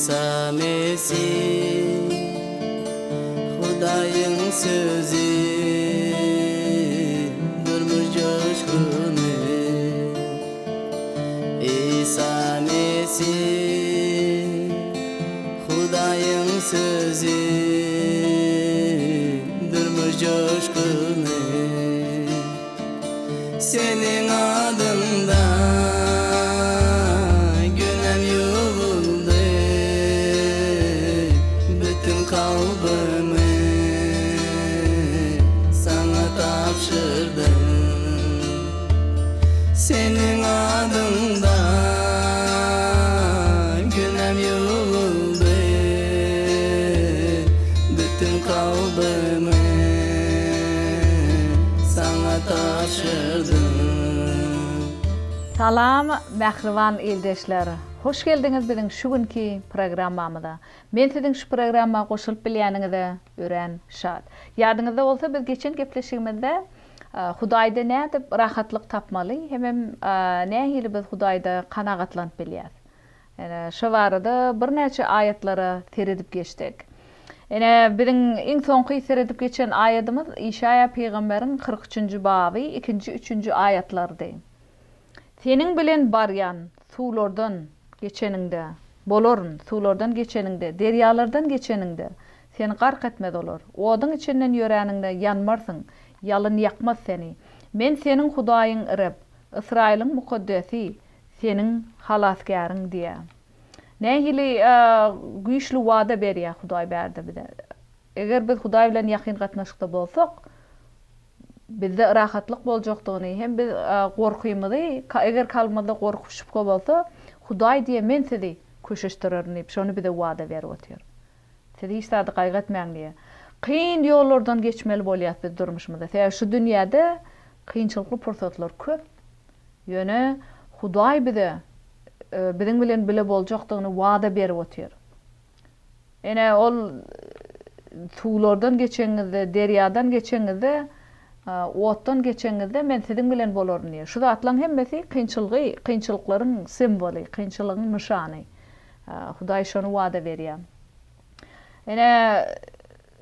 İsa Mesih Hudayın sözü durmuş coşkunu İsa Mesih Hudayın sözü durmuş coşkunu senin adında günem yuvuldu bütün kalbimi sana tapşırdım senin adında günem yuvuldu bütün kalbimi sana tapşırdım. Salam, mehriban eldeşler. Hoş geldiniz bizim şu günkü programmamıza. Men sizin şu programma koşulup bilýäningizde ören şad. Ýadynızda bolsa biz geçen gepleşigimizde Hudaýda nädip rahatlyk tapmaly, hemem nähili biz Hudaýda kanagatlanıp bilýäs. Yani şu barada bir näçe aýatlary seredip geçdik. Yani bizim en soňky seredip geçen aýatymyz İşaya peýgamberiň 43-nji baby 2-3-nji aýatlardy. Senin bilen baryan suwlardan geçeninde, bolorun suwlardan geçeninde, deryalardan geçeninde seni gark etmez olur. Odyň içinden ýöräninde yanmarsın, yalın yakmaz seni. Men senin Hudaýyň Rab, Israýlyň mukaddesi, senin halasgaryň diýär. Nähili güýçli wada berýär Hudaý berdi bize. Eger biz Hudaý bilen ýakyn gatnaşykda bolsak, bizde rahatlyk boljakdygyny hem biz gorkuýmyzy, eger kalmada gorkup şüpke bolsa, Hudaý diýe men sizi köşeşdirerim, şonu bize wada berip otyr. Sizi hiç sady gaýgatmaýan diýe. Kyn ýollardan geçmeli bolýar biz durmuşymyzda. Täze şu dünýäde kynçylykly pursatlar köp. Ýöne Hudaý bize biziň bilen bile boljakdygyny wada berip otyr. Ene ol suwlardan geçeňizde, derýadan geçeňizde, otdan geçeňizde men siziň bilen bolaryn diýer. Şu zatlaryň hemmesi kynçylyklaryň semboly, kynçylygyň nyşany. Hudaý şonu wada berýär. Ene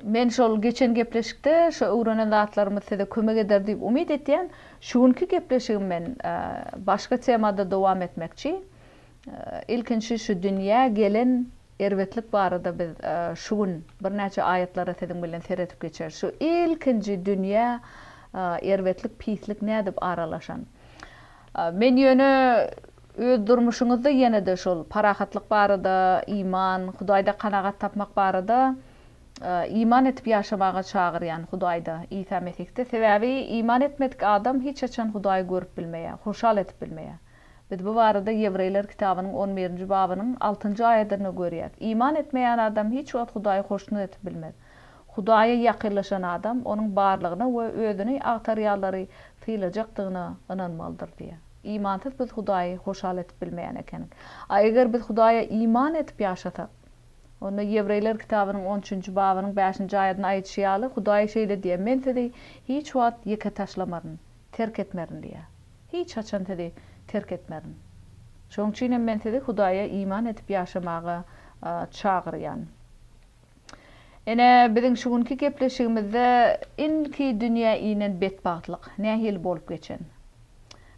men şol geçen gepleşikde şu öwrenen zatlarymyz size kömek eder diýip umyt etýän şu günkü gepleşigim men başga temada dowam etmekçi. İlkinçi şu dünýä gelen erwetlik barada biz şu gün bir näçe aýatlara siziň bilen seredip geçer. Şu ilkinji dünýä erwetlik, pislik nädip aralaşan. Men ýöne öz durmuşuňyzda ýene-de şol parahatlyk barada, iman, Hudaýda kanagat tapmak barada iman etip ýaşamaga çagyrýan Hudaýda, İsa Mesihde. Sebäbi iman etmedik adam hiç açan Hudaýy görüp bilmeýär, hoşal etip bilmeýär. Biz bu barada Ýebreýler kitabynyň 11-nji babynyň 6-njy aýatyny görýär. İman etmeýän adam hiç wagt Hudaýy hoşnut etip bilmez. Hudaýa ýakynlaşan adam onuň barlygyna we özüni agtarýarlary tylajakdygyna inanmalydyr diýär. İmansyz biz Hudaýy hoşal etip bilmeýän ekenik. Eger biz Hudaýa iman etip ýaşasak, onu Ýebreýler kitabynyň 13-nji babynyň 5-nji aýatyna aýtýaly, Hudaý şeýle diýär: "Men sizi hiç wagt ýeke taşlamaryn, terk etmerin" diýär. Hiç açan sizi terk etmerin. Şoň üçin men sizi Hudaýa iman etip ýaşamaga çagyrýan. Ene biziň şu günkü gepleşigimizde inki dünýä inen betbagtlyk nähili bolup geçen.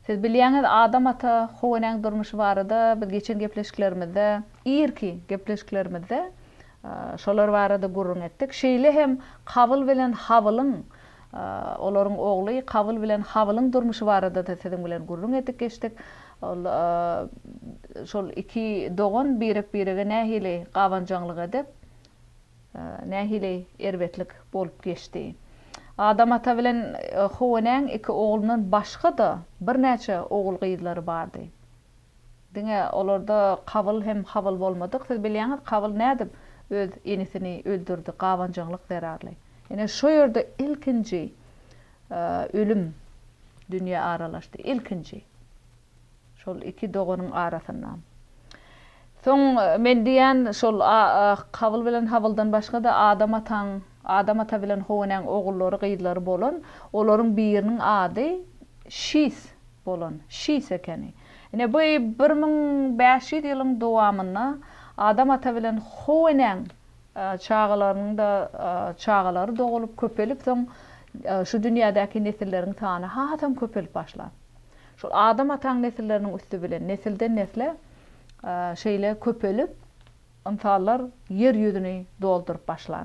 Siz bilýäňiz Adam ata howeňň durmuşy barada biz geçen gepleşiklerimizde, irki gepleşiklerimizde şolar barada gurrun etdik. Şeýle hem Kabil bilen Hawylyň olaryň ogly Kabil bilen Hawylyň durmuşy barada da siziň bilen gurrun etdik geçdik. Şol iki dogan birek-birege nähili gawanjaňlyk edip nähili erwetlik bolup geçdi. Adam ata bilen howeňň iki oglundan başga da bir näçe ogul gyýdylary bardy. Diňe olarda Kabil hem Hawyl bolmadyk. Siz bilýäňiz Kabil nädip öz enisini öldürdi, gawanjaňlyk zerarly. Ene şu ýerde ilkinji ölüm dünýä aralaşdy. İlkinji. Şol iki doganyň arasyndan. Soň men diýen şol Kabil bilen Hawyldan başga da Adam ata bilen howeňň ogullary gyýdylary bolan, olaryň biriniň ady Şis bolan. Şis ekeni. Ene bu 1500 ýylyň dowamyna adam ata bilen hoýnan çağalarynyň da çağalary dogulup köpelip soň şu dünýädäki nesilleriň tany hatam köpelip başlar. Şol adam ataň nesilleriniň üstü bilen nesilden nesle şeýle köpelip insanlar yer ýüzüni doldurup başlar.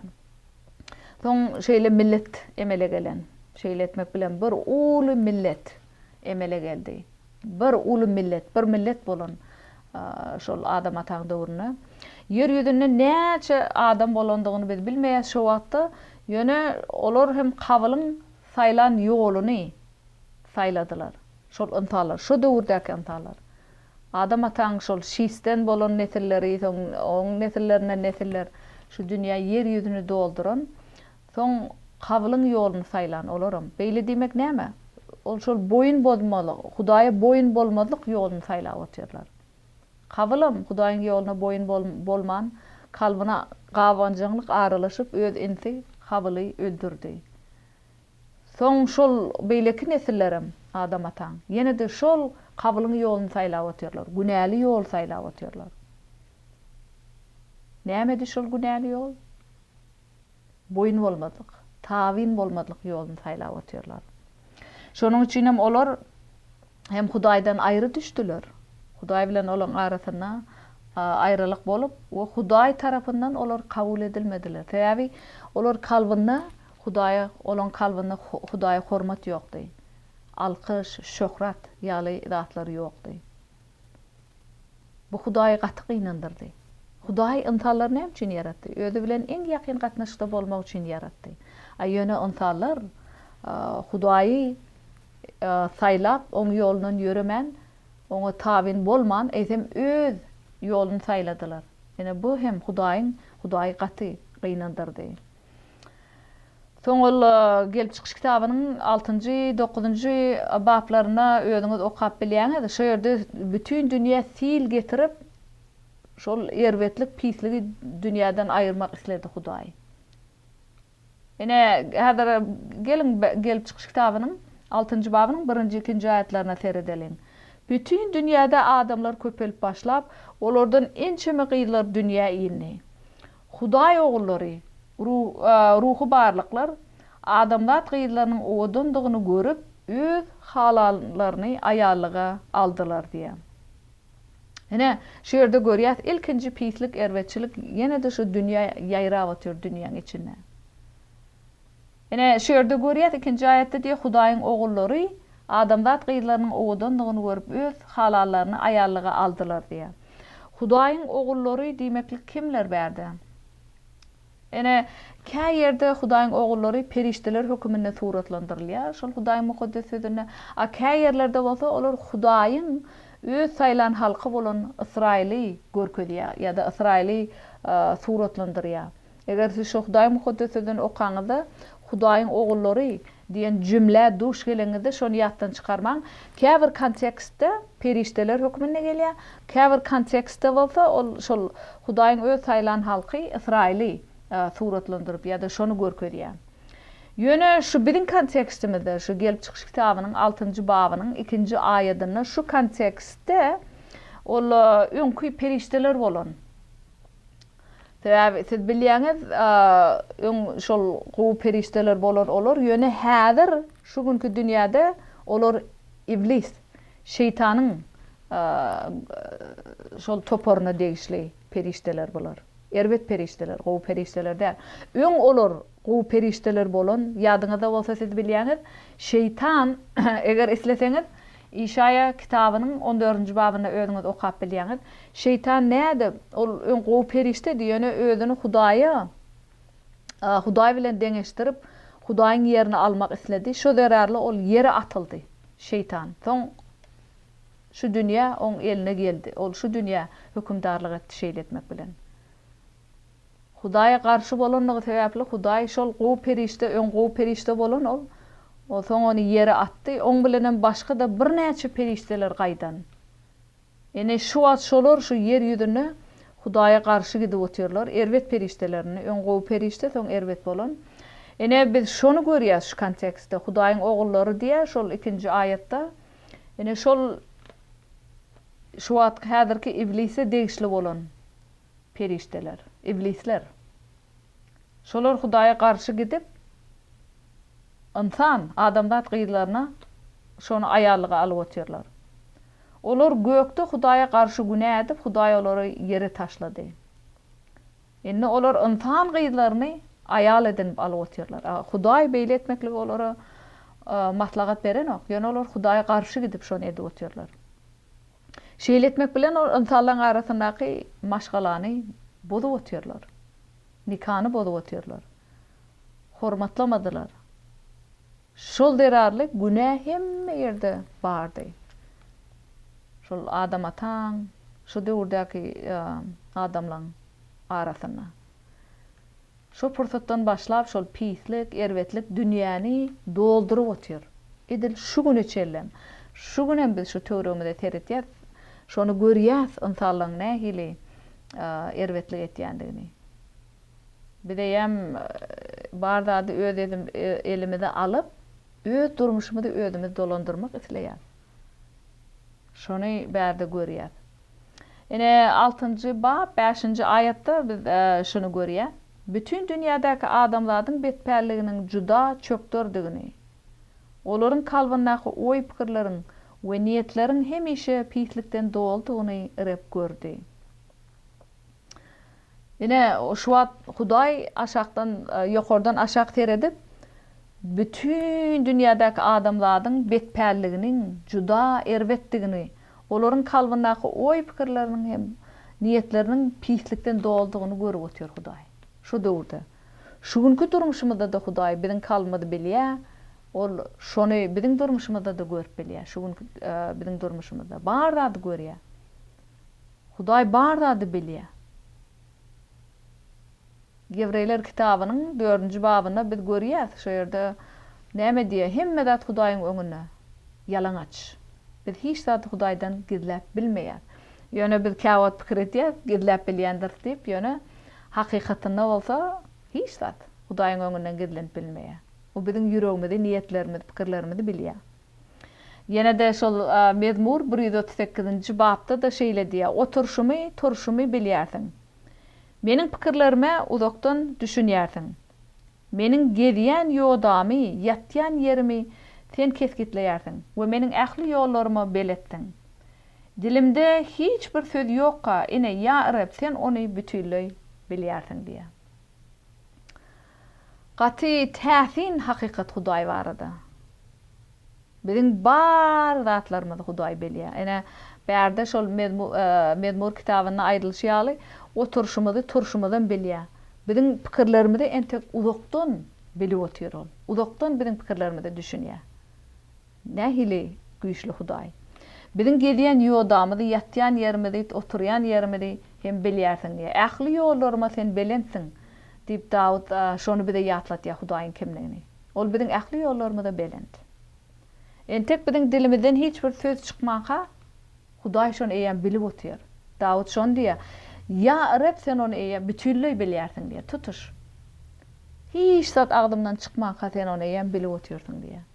Soň şeýle millet emele gelen, şeýle etmek bilen bir uly millet emele geldi. Bir uly millet, bir millet bolan şol adam ataň döwrüne. Yer ýüzünde näçe adam bolandygyny biz bilmeýäs şu wagtda ýöne olar hem kabylyň saýlan ýoluny saýladylar. Şol yntalar, şu döwürdäki yntalar. Adam ataň şol şisten bolan nesilleri, oň nesillerine nesiller şu dünýä yer ýüzüni dolduran, soň kabylyň ýoluny saýlan olaram. Beýle diýmek näme? Ol şol boyun bolmalyk, Hudaýa boyun bolmalyk ýoluny saýlap otyrlar. Kabylym Hudaýyň ýoluna boyun bolman, kalbyna gawanjyňlyk aralaşyp öz inti kabyly öldürdi. Soň şol beýleki nesillerem adam ataň ýene de şol kabylyň ýoluny saýlap otyrlar, günäli ýol saýlap otyrlar. Näme şol günäli ýol? Boyun bolmadyk, tawin bolmadyk ýoluny saýlap otyrlar. Şonuň üçin hem olar hem Hudaýdan aýry düşdiler. Hudaý bilen olan arasyna aýrylyk bolup, we Hudaý tarapyndan olar kabul edilmediler. Täbi olar kalbyna Hudaýa olan kalbyna Hudaýa hormat ýokdy. Alkyş, şöhret ýaly zatlar ýokdy. Bu Hudaýy gaty gynandyrdy. Hudaý insanlar näme üçin yaratdy? Özi bilen eň ýakyn gatnaşykda bolmak üçin yaratdy. Ýöne insanlar Hudaýy saýlap, oň ýolundan ýöremen, oňa tabin bolman, eýsem öz ýoluny saýladylar. Ýene bu hem Hudaýy gaty gynandyrdy. Soň ol gelip çykyş kitabynyň 6-njy, 9-njy baplaryna özüňiz okap bilýäňiz. Şo ýerde bütün dünýä sil getirip şol erwetlik, pisligi dünýäden aýyrmak islerdi Hudaý. Ene häzir gelip çykyş kitabynyň 6-njy babynyň 1-nji, 2-nji aýatlaryna seredelim. Bütün dünýäde adamlar köpelip başlap, olardan ençeme gıylar dünýä ýylyny. Hudaý ogullary, ruhu barlyklar adamlar gıylarynyň owadandygyny görüp, öz halallaryny aýallyga aldylar diýär. Ene şu ýerde görýäs ilkinji pislik, erwetçilik ýene de şu dünýä ýaýrap otyr dünýäň içinde. Ene şu ýerde görýäs 2-nji aýatda diýär Hudaýyň ogullary adamlar gıylarynyň owadandygyny görüp öz halallaryny aýallyga aldylar diýär. Hudaýyň ogullary diýmeklik kimler berdi? Ene kä ýerde Hudaýyň ogullary perişteler hökmünde suratlandyrylýar. Şol Hudaýyň mukaddes sözüne kä ýerlerde bolsa olar Hudaýyň öz saýlan halky bolan Israili görkezýär ýa-da Israili suratlandyrýar. Eger siz şu Hudaýyň mukaddes sözüne okaňyzda Hudaýyň ogullary diýen jümle duş geleňizde şonu ýatdan çykarmaň. Käbir kontekstde perişteler hökmünde gelýär. Käbir kontekstde bolsa ol şol Hudaýyň öz saýlan halky Israili suratlandyryp ýa-da şonu görkezýär. Ýöne şu birin kontekstimizde şu gelip çykyş kitabynyň 6-njy babynyň 2-nji aýatyna şu kontekstde ol öňkü perişteler bolan. Täbi siz bilýäňiz, şol gowy perişteler bolar olar. Ýöne häzir şu günkü dünýäde olar iblis, şeytanyň şol toporuna degişli perişteler bolar. Erwet perişteler, gowy perişteler däl. Öň olar gowy perişteler bolan, ýadyňyzda bolsa siz bilýäňiz, şeytan eger isleseňiz İşaya kitabynyň 14-nji babyna özüňiz okap bilýäňiz. Şeytan näde? Ol öň gowy perişte diýene özüni Hudaý bilen deňeşdirip, Hudaýyň ýerini almak isledi. Şo zerarly ol ýere atyldy. Şeytan. Soň şu dünýä oň eline geldi. Ol şu dünýä hökümdarlyk etdi şeýletmek bilen. Hudaýa garşy bolanlygy sebäpli Hudaý şol gowy perişte, öň gowy perişte bolan ol. O soň ony ýere atdy. Oň bilen başga da bir näçe perişteler gaýdan. Ene şu wagt şolar şu ýer ýüzüne Hudaýa garşy gidip otyrlar. Erwet periştelerini, öň gowy perişte, soň erwet bolan. Ene biz şonu görýäs şu kontekstde. Hudaýyň ogullary diýär şol 2-nji aýatda. Ene şol şu wagt häzirki iblise degişli bolan. perişteler, iblisler. Şolar Hudaýa garşy gidip insan adamlar gıylarına şonu ayarlığa alıp oturlar. Olar gökte Hudaýa garşy günä edip Hudaý olary ýere taşlady. Indi olar insan gıylaryny ayal edinip alıp oturlar. Hudaý beýle etmekle olary maslahat beren ok. Ýöne olar Hudaýa garşy gidip şonu edip oturlar. Şeýle etmek bilen insanlaryň arasyndaky maşgalany bozup oturlar. Nikany bozup oturlar. Hormatlamadylar. Şol derarlyk günä hemme ýerde bardy. Şol adam ataň, şu döwürdäki adamlaryň arasynda. Şu pursatdan başlap şol pislik, erwetlik dünýäni doldurup otur. Edil şu güne çellem. Şu güne biz şu töwrümde teretýär. Şonu görýäs insanlaryň nähili erwetlik etýändigini. Bideýem bardady öz elimde alıp öz durmuşymyzy özüme dolandyrmak isleýär. Şonu bärde görýär. Ene 6-njy bab 5-nji aýatda biz şunu görýär. Bütün dünýädäki adamlaryň betpärliginiň juda çökdürdigini. Olaryň kalbyndaky oý pikirleriň we niýetleriň hemişe pislikden doldygyny irep gördi. Ene şu wagt Hudaý aşakdan ýokardan aşak teredip bütün dünýädäki adamlaryň betpärliginiň juda erwetdigini, olaryň kalbyndaky oý pikirleriniň hem niýetleriniň pislikden doldygyny görüp otur Hudaý. Şu döwürde. Şu günkü durmuşymyzda da Hudaý biziň kalbymyzy bilýär. Ol şonu biziň durmuşymyzda da görüp bilýär. Şu günkü biziň durmuşymyzda barda görýär. Hudaý barda bilýär. Gevreýler kitabynyň 4-nji babynda biz görýäs. Şu ýerde näme diýär? Hemme zat Hudaýyň öňünde ýalaňaç. Biz hiç zat Hudaýdan gizläp bilmeýär. Ýöne biz käwat pikir etýär, gizläp bilýändir diýip, ýöne hakykatynda bolsa hiç zat Hudaýyň öňünden gizlenip bilmeýär. O biziň ýüregimizi, niýetlerimizi, pikirlerimizi bilýär. Ýene de şol Mezmur 138-nji babda da şeýle diýär: "Oturşumy, turşumy bilýärsiň. Meniň pikirlerime uzakdan düşünýärsiň. Meniň gedýän ýodamy, ýatýan ýerimi sen keskitleýärsiň we meniň ähli ýollarymı beletdiň. Dilimde hiç bir söz ýokka, ine ýa Rab sen ony bütünlüğ bilýärsiň" diýär. Gaty täsin hakykat Hudaý barada. Biziň bar zatlarymyzy Hudaý bilýär. Ene bärde şol Mezmur kitabyna aýdylýaly oturşumyzy turşumyzdan bilýär. Biziň pikirlerimizi entek uzakdan bilip otur ol. Uzakdan biziň pikirlerimizi düşünýär. Nähili güýçli Hudaý. Biziň gedýän ýodamyzy, ýatýan ýerimizi, oturýan ýerimizi hem bilýärsiň diýär. Ähli ýollarymyzy sen bilensiň diýip Dawud şonu bize ýatlatýar Hudaýyň kimligini. Ol biziň ähli ýollarymyzy belend. Entek biziň dilimizden hiç bir söz çykmaka Hudaý şonu eýen bilip otur. Dawud şonu diýär: "Ya Rab sen onu eýen bütünlüğ bilýärsiň" diýär. Tutuş. Hiç zat agdymdan çykmaka sen onu eýen bilip otursyň diýär.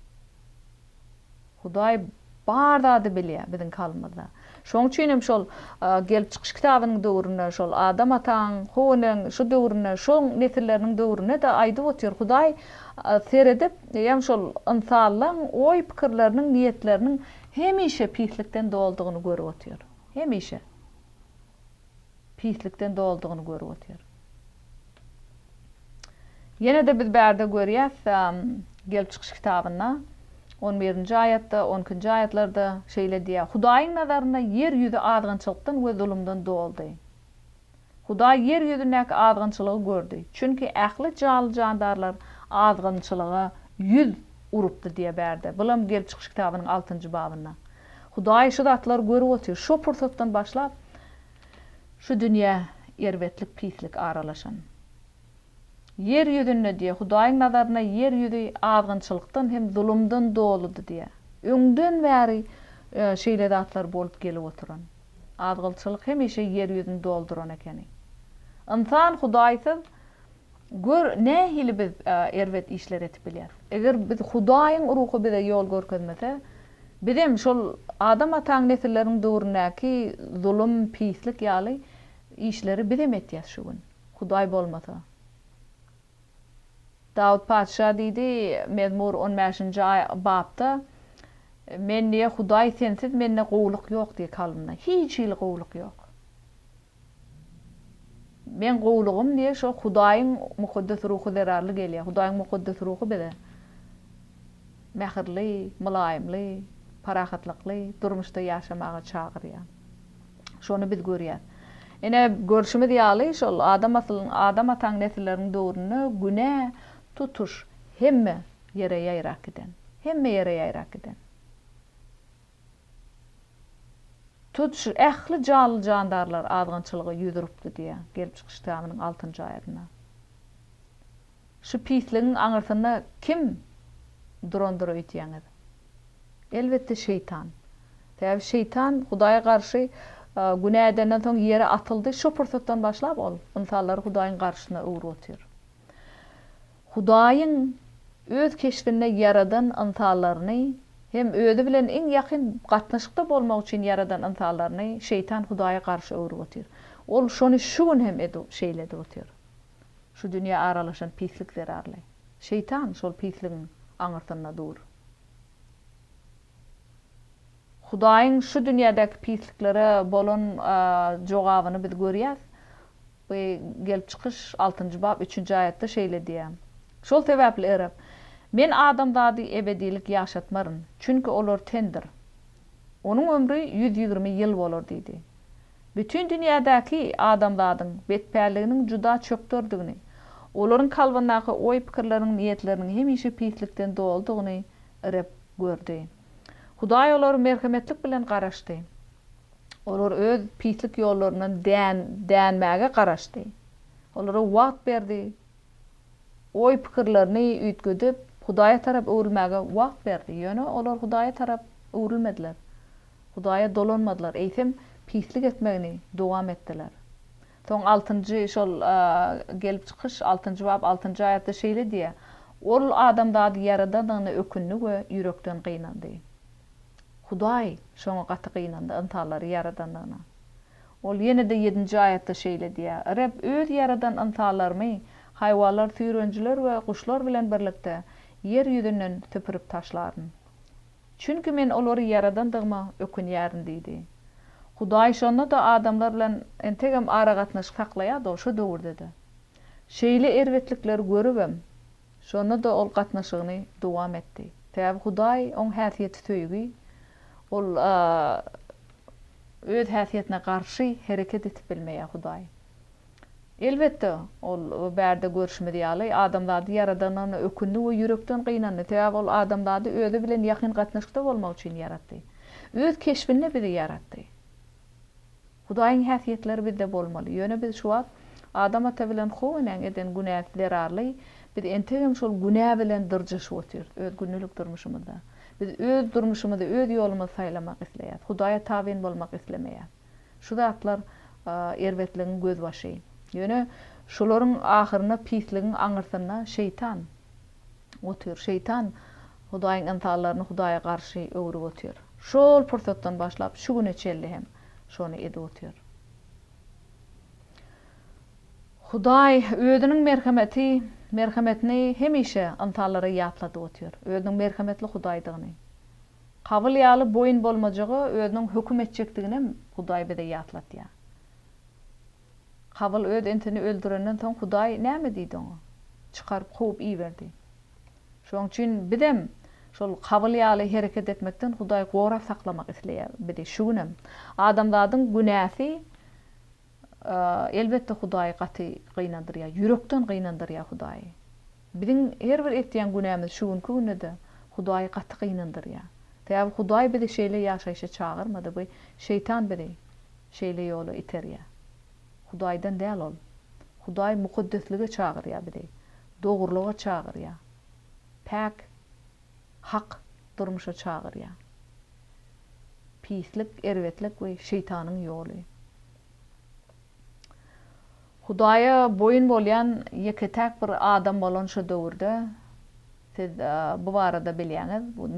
Hudaý barda bilýär biziň kalbymyzda. Şoň üçin hem şol gelip çykyş kitabynyň döwrüne, şol adam ataň, hownyň şu döwrüne, şoň nesilleriniň döwrüne de aýdyp otur. Hudaý seredip hem şol insanlaryň oý pikirleriniň, niýetleriniň hemişe pislikden doldygyny görüp otur. Hemişe pislikden doldygyny görüp otur. Ýene de biz bärde görýäs gelip çykyş kitabyna 11-nji aýatda, 12-nji aýatlarda şeýle diýär: Hudaýyň nazarynda ýer ýüzi adgynçylykdan we zulümden doldy. Hudaý yer ýüzündäki adgynçylygy gördü. Çünki ähli jaly jandarlar adgynçylyga ýüz urupdy diýe bärdi. Bulam gelip çykyş kitabynyň 6-njy babynda. Hudaý şu zatlar görüp otur. Şu pursatdan başlap şu dünýä erwetlik, pislik aralaşan. Yer ýüzünde diýär, Hudaýyň nazarynda yer ýüzi adgynçylykdan hem zulümden doludy diýär. Öňden bäri şeýle zatlar bolup gelip oturan. Adgynçylyk hemişe yer ýüzüni dolduran ekeni. İnsan Hudaýsyz gör nähili biz erwet işler etip bilýär. Eger biz Hudaýyň ruhy bize ýol görkezmese, bizim şol adam ataň nesilleriň döwründäki zulüm, pislik ýaly işleri bizim etýär şu gün. Hudaý bolmasa. Davud Padşah diýdi, Mezmur 15-nji babda men niye Hudaý sensiz menne gowluk ýok diýip kalmyna. Hiç il gowluk ýok. Men gowlugum diye şo Hudaýyň mukaddes ruhy derarly gelýär. Hudaýyň mukaddes ruhy bize mähirli, mulaýymly, parahatlykly durmuşda ýaşamaga çagyrýar. Şonu biz görýär. Ene görüşimiz ýaly şol adam ataň nesilleriň döwrüne güne tutuş hemme yere ýaýrak eden. Hemme yere ýaýrak eden. Tutuş ähli canly jandarlar azgynçylygy ýüdüripdi diýe gelip çykyş tamynyň 6-njy aýatyna. Şu pisligiň aňyrsyna kim durandyr öýtýäňiz? Elbetde şeytan. Täze şeytan Hudaýa garşy günä edenden soň ýere atyldy. Şu pursatdan başlap ol insanlar Hudaýyň garşyna öwrütýär. Hudaýyň öz keşfine yaradan insanlaryny hem öýde bilen iň ýakyn gatnaşykda bolmak üçin yaradan insanlaryny şeytan Hudaýa garşy öwrütýär. Ol şonu şu gün hem şeýledi ötýär. Şu dünýä aralaşan pislikler arly. Şeytan şol pisligiň aňyrtyna dur. Hudaýyň şu dünýädäki pisliklere bolan jogabyny biz görýäs. Bu gelip çykyş 6-njy bab 3-nji aýatda şeýle diýär. Şol sebäpli Rab, men adamdady ebedilik ýaşatmaryn, çünki olar tendir. Onuň ömrü 120 ýyl bolar diýdi. Bütün dünýädäki adamlaryň betpärliginiň juda çökdürdigini, olaryň kalbandaky oý pikirleriniň niýetleriniň hemişe pislikden doldygyny Rab gördi. Hudaý olary merhametlik bilen garaşdy. Olar öz pislik ýollarynyň dänmäge garaşdy. Olara wagt berdi. Oý pikirlerini üýtgedip Hudaýa tarap öwrülmäge wagt berdi. Ýöne olar Hudaýa tarap öwrülmediler. Hudaýa dolanmadylar. Eýsem pislik etmegini dowam etdiler. Soň 6-njy şol gelip çykyş 6-njy bab 6-njy aýatda şeýle diýär. Ol adamdady yaradanyny ökünlügi ýürekden gynandy. Hudaý şoňa gaty gynandy yntanlary yaradanyna. Ol ýene-de 7-nji aýatda şeýle diýär. Rab öz yaradan yntanlarymy haýwanlar, tüýrenjiler we guşlar bilen birlikde yer ýüzünden töpürüp taşlaryn. Çünki men olary yaradandygyma ökünýärin diýdi. Hudaý şonda da adamlar bilen entegem ara gatnaşyk saklaýar, şo döwürde. Şeýle erwetlikler görübem. Şonda da ol gatnaşygyny dowam etdi. Täze Hudaý oň häsiýeti söýgi, ol öz häsiýetine garşy hereket etip bilmeýär Hudaý. Elbetde ol bärde görüşmedi ýaly adamlary yaradanyny ökünli we ýürekden gynandy. Täze ol adamlary özi bilen ýakyn gatnaşykda bolmak üçin yaratdy. Öz keşfini biri yaratdy. Hudaýyň häsiýetleri bizde bolmaly. Ýöne biz şu wagt adam ata bilen hoýnan eden günäkler arly, biz entegem şol günä bilen dyrjaşyp otyr öz günlük durmuşymyzda. Biz öz durmuşymyzda öz ýolumuzy saýlamak isleýär. Hudaýa tabin bolmak islemeýär. Şu zatlar erwetligiň göz başy. Ýöne şolaryň ahyryna pisligiň aňyrsyna şeytan otyr. Şeytan Hudaýyň yntanlaryny Hudaýa garşy öwrüp otyr. Şol pursatdan başlap şu güne çelli hem şonu edip otyr. Hudaý özüniň merhametini hemişe yntanlara ýatlady otyr. Özüniň merhametli Hudaýdygyny. Kabul ýaly boyun bolmajagy özüniň höküm etjekdigini Hudaý bize ýatlatýar. Kabul öz entini öldürenden soň Hudaý näme diýdi oňa? Çykaryp gowy iýberdi. Şoň üçin bizem şol kabul ýaly hereket etmekden Hudaý gorap saklamak isleýär. Bide şu günem adamlaryň günäsi elbetde Hudaý gaty gynandyrýar, ýürekden gynandyrýar Hudaý. Biziň her bir etýän günämiz şu günkü günde Hudaý gaty gynandyrýar. Täze Hudaý bizi şeýle ýaşaýşa çagyrmady, bu şeytan bizi şeýle ýola iterýär. Hudaýdan däl ol. Hudaý mukaddeslige çagyrýar bizi, dogrulyga çagyrýar. Pak, hak durmuşa çagyrýar. Pislik, erwetlik we şeytanyň ýoly. Hudaýa boyun bolýan ýeketäk bir adam bolan şu döwürde siz bu barada bilýäňiz, bu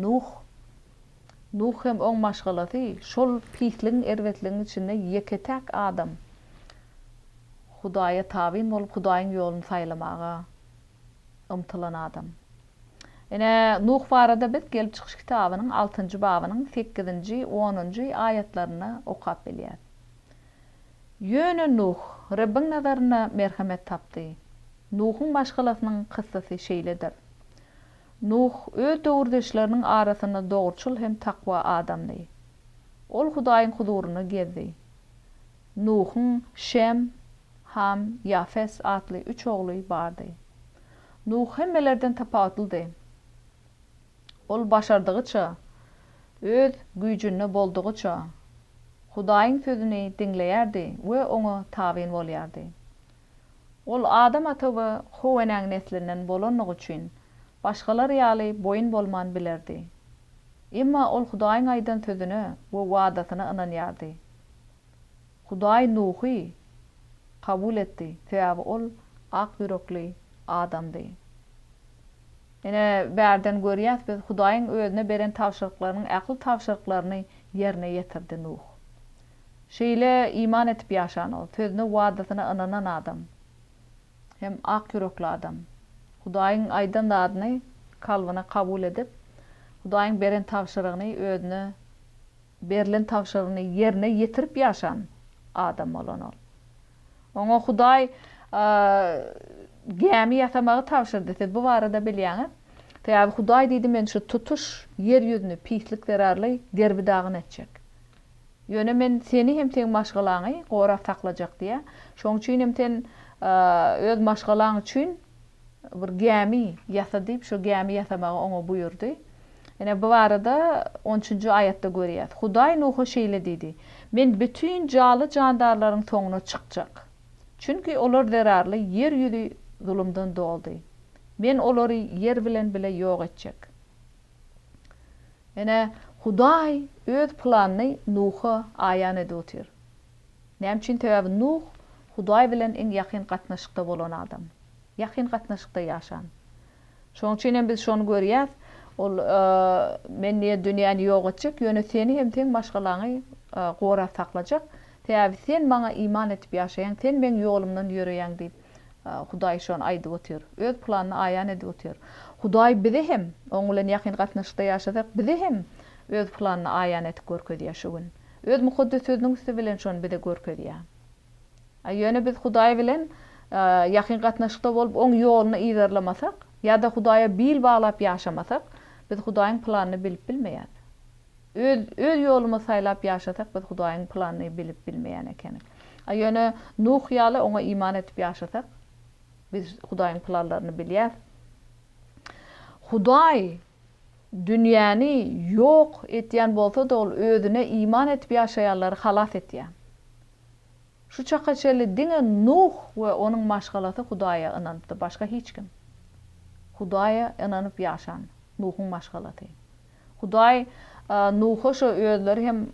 Nuh hem oň maşgalasy şol pisligiň erwetligiň içinde ýeketäk adam Hudaýa tabyn bolup Hudaýyň ýoluny saýlamaga ymtylan adam. Ene Nuh barada biz gelip çykyş kitabynyň 6-njy babynyň 8-nji 10-njy ayatlaryny okap bilýär. Ýöne Nuh Rabbiň nazarına merhamet tapdy. Nuh'un başgalasynyň kıssasy şeýledir. Nuh öz döwürdeşleriniň arasynda dogurçul hem takwa adamdy. Ol Hudaýyň huduryny gezdi. Nuh'un Şem, Ham, Yafes adly 3 ogly bardy. Nuh hemmelerden tapawutly. Ol başardygyça, öz güýjüne boldugyça Hudaýyň sözüni dinleýärdi we oňa tabyn bolýardy. Ol adam ataby Howenaň neslinden bolanlygy üçin başgalar ýaly boyun bolman bilerdi. Emma ol Hudaýyň aýdan sözüne we wadasyna ynanýardy. Hudaý Nuhy kabul etdi. Sebäbi ol ak ýürekli adamdy. Ene bärden görýäs biz Hudaýyň özüne beren tawşyrklarynyň akıl tawşyrklaryny ýerine ýetirdi Nuh. Şeýle iman etip ýaşan ol, sözüne wadasyna ynanan adam. Hem ak ýürekli adam. Hudaýyň aýdan dadyny kalbyna kabul edip, Hudaýyň beren tawşyrygyny özüne berilen tawşyrygyny ýerine ýetirip ýaşan adam bolan ol. Oňa Hudaý gämi ýasamagy tawşyrdy. Bu barada bilýäňiz. Täbi Hudaý diýdi men şu tutuş yer ýüzüni pislik zararly derbidagyn etjek. Ýöne men seni hem teň maşgalaňy gorap taklajak diýe. Şoň üçin hem ten öz maşgalaň üçin bir gämi ýasadyp şu gämi ýasamagy oňa buyurdy. Ene bu barada 13-nji ayatda görýäs. Hudaý Nuha şeýle diýdi: "Men bütün jaly jandarlaryň soňuna çykjak. Çünki olar zararly yer ýüzi zulümden doldy. Men olary yer bilen bile ýok etjek." Ene Hudaý öz planyny Nuha aýan edýär. Näme üçin täbi Nuh Hudaý bilen iň ýakyn gatnaşykda bolan adam. Ýakyn gatnaşykda ýaşan. Şoň üçin biz şonu görýäs. Ol men niye dünýäni ýok etjek, ýöne seni hem teň başgalaňy gorap saklajak. Täbi sen maňa iman etip ýaşaýan, sen men ýolumdan ýöreýäň diýip Hudaý şonu aýdyp otyr. Öz planyny aýan edip otyr. Hudaý bizi hem oň bilen ýakyn gatnaşykda ýaşasak, bizi hem öz planyny aýan etip görkezýär şu gün. Öz mukaddes sözüniň üstü bilen şonu bize görkezýär. Ýöne biz Hudaý bilen ýakyn gatnaşykda bolup oň ýoluny ýerlemasak, ýa-da Hudaýa bil baglap ýaşamasak, biz Hudaýyň planyny bilip bilmeýär. Öz ýolumy saýlap ýaşasak, biz Hudaýyň planyny bilip bilmeýän ekenik. Ýöne Nuh ýaly oňa iman etip ýaşasak, biz Hudaýyň planlaryny bilýär. Hudaý dünýäni ýok etýän bolsa da ol özüne iman etip ýaşaýanlary halas etýär. Şu çakaçely diňe Nuh we onuň maşgalasy Hudaýa ynandy, başga hiç kim. Hudaýa ynanyp ýaşan Nuh'un maşgalasy. Hudaý Nuh'a şu özleri hem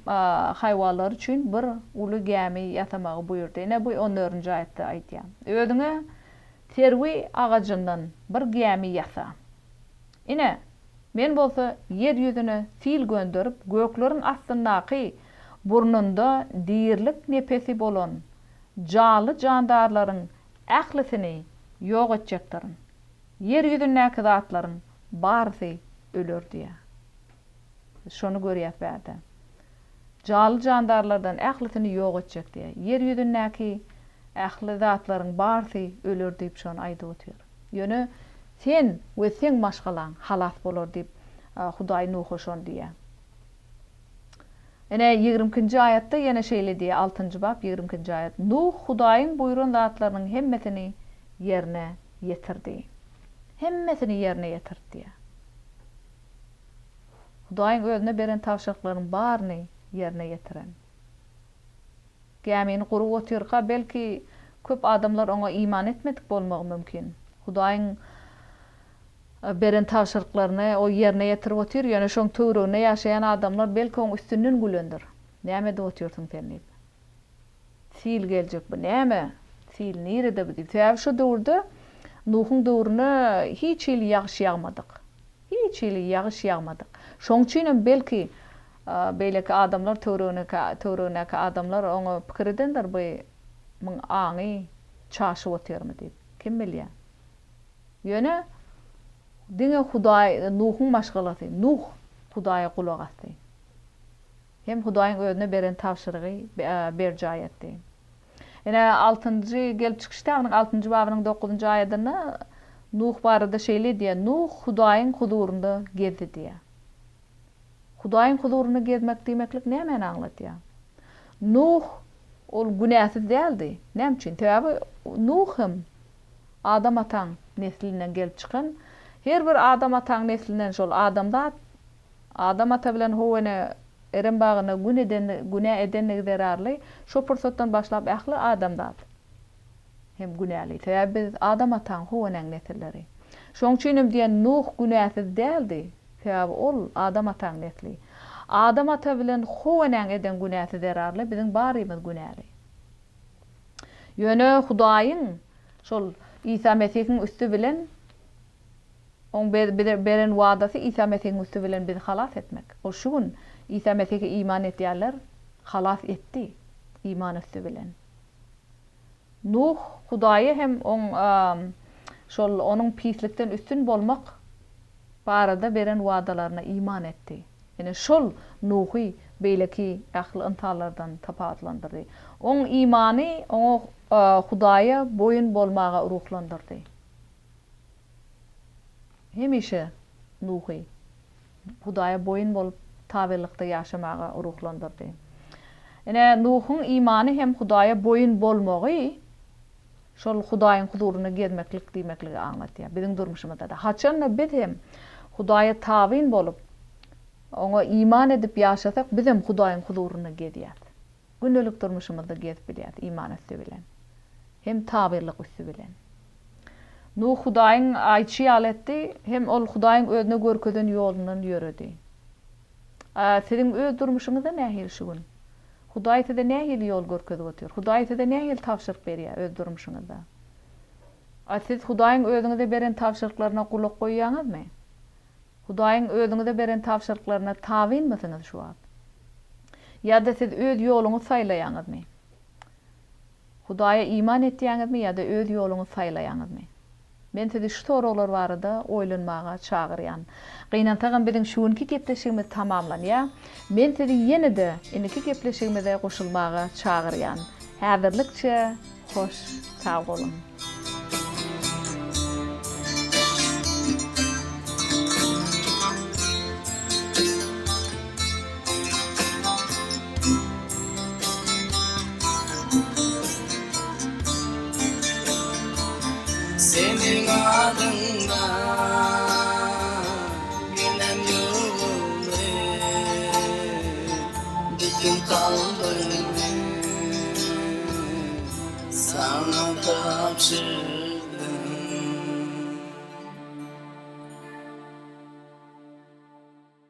haýwanlar üçin bir uly gämi ýasamagy buyurdy. Ene bu 14-nji aýatda aýtýar. Özüňe terwi agajyndan bir gämi ýasa. Ine men bolsa yer ýüzüne fil gönderip göklerin astyndaky burnunda diýirlik nepesi bolan jaly jandarlaryň ählisini ýok etjekdirin. Yer ýüzündäki zatlaryň barysy öler diýär. Şonu görýäs bäde. Jaly jandarlardan ählisini ýok etjek diýär. Yer ýüzündäki ähli zatlaryň barysy öler diýip şonu aýdyp otyr. Ýöne sen we sen maşgalaň halas bolar diýip Hudaý Nuh'a şonu diýär. Ene 20-nji aýatda ýene şeýle diýär, 6-njy bab 20-nji aýat. Nuh Hudaýyň buyuran zatlarynyň hemmesini ýerine ýetirdi. Hemmesini ýerine ýetirdi diýär. Hudaýyň özüne beren tawşyrklaryň baryny ýerine ýetiren. Gämini gurup otyrka belki köp adamlar oňa iman etmedik bolmagy mümkin. Hudaýyň beren tawşyrklaryny o ýerine ýetirip otyr, ýöne şoň töwregine ýaşaýan adamlar belki oň üstünden gülendir. Näme de otyrsyň sen diýip. Sil geljek bu näme? Sil nirede bu diýip. Täbi şu döwürde Nuh'un döwrüne hiç il ýagyş ýagmadyk. Hiç il ýagyş ýagmadyk. Şoň üçin belki beýleki adamlar töwregine adamlar oňa pikir edendir bu myň aňy çaşyp oturmy diýip. Kim bilýär? Ýöne diňe Hudaý Nuhun maşgalasy. Nuh Hudaýa kulak asdy. Hem Hudaýyň özüne beren tapşyrygy berjay etdi. Ene 6-njy gelip çykışda 6-njy babynyň 9-njy aýatyny Nuh barada şeýle diýär. Nuh Hudaýyň huzurunda gezdi diýär. Hudaýyň huzurunda gezmek diýmeklik näme aňlatýar? Nuh ol günäsiz däldi. Näme üçin? Täbi Nuhum Adam ataň neslinden gelip çykan. Her bir Adam ataň neslinden şol adamda Adam ata bilen howene eren bagyna günä edenligi derarly şo pursatdan başlap ähli adamda. Hem günäli. Täbi biz Adam ataň howene nesilleri. Şoň üçin diýen Nuh günäsiz däldi. Täbi ol Adam ataň nesli. Adam ata bilen howene eden günäsiz derarly biziň barymyz günäli. Ýöne Hudaýyň şol İsa Mesih'in üstü bilen on beren wadaty İsa Mesih'in üstü bilen bizi halas etmek. O şu gün İsa Mesih'e iman etýärler halas etdi iman üstü bilen. Nuh Hudaýy hem on şol onuň pislikden üstün bolmak barada beren wadalaryna iman etdi. Ene şol Nuhy beýleki ähli intalardan tapatlandyrdy. On imany oňa Hudaýa boyun bolmaga ruhlandyrdy. Hemişe Nuhy Hudaýa boyun bolup tabellikde ýaşamaga ruhlandyrdy. Ene Nuhyň imany hem Hudaýa boyun bolmagy şol Hudaýyň huzuryna gezmeklik diýmekligi aňlatýar. Biziň durmuşymyzda da haçan biz hem Hudaýa tabin bolup oňa iman edip ýaşasak biz hem Hudaýyň huzuryna gezýär. Gündelik durmuşymyzda gezip bilýär iman üstü bilen. Hem tabirlik üstü bilen. Nuh Hudaýyň aýçy aletdi, hem ol Hudaýyň özüne görkezden ýolundan ýöredi. Siziň öz durmuşyňyzda nähil şu gün? Hudaý size nähil ýol görkezip otur? Hudaý size nähil tapşyryk berýär öz durmuşyňyzda? Siz Hudaýyň özüňize beren tapşyryklaryna gulak goýýaňyzmy? Hudaýyň özüňize beren tapşyryklaryna tabin misiniz şu an? Ýa-da siz öz ýoluňy saýlaýaňyzmy? Hudaýa iman etýäňizmi ýa-da öz ýoluňy saýlaýaňyzmy? Men sizi şu soralar barada oýlanmaga çagyrýan. Gynantagam biziň şuňky gepleşigimiz tamamlanýar. Men sizi ýene-de indiki gepleşigimize goşulmaga çagyrýan. Häzirlikçe hoş sag bolun. Senin adında günem yolunu bütün kalbimi sana tapşır.